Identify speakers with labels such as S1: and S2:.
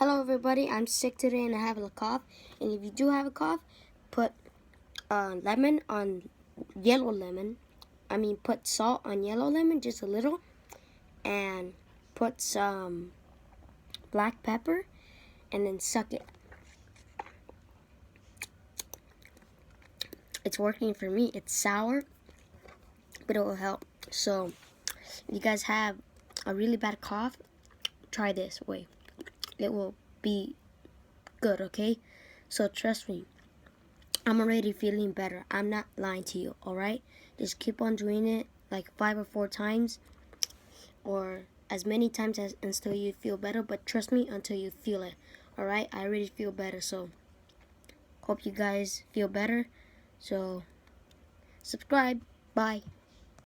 S1: Hello everybody, I'm sick today and I have a cough. And if you do have a cough, put lemon on yellow lemon. Put salt on yellow lemon, just a little. And put some black pepper and then suck it. It's working for me. It's sour, but it will help. So, if you guys have a really bad cough, try this way. It will be good, okay? So trust me, I'm already feeling better. I'm not lying to you, alright? Just keep on doing it like 5 or 4 times or as many times as until you feel better, but trust me until you feel it. Alright? I already feel better, so hope you guys feel better. So subscribe. Bye.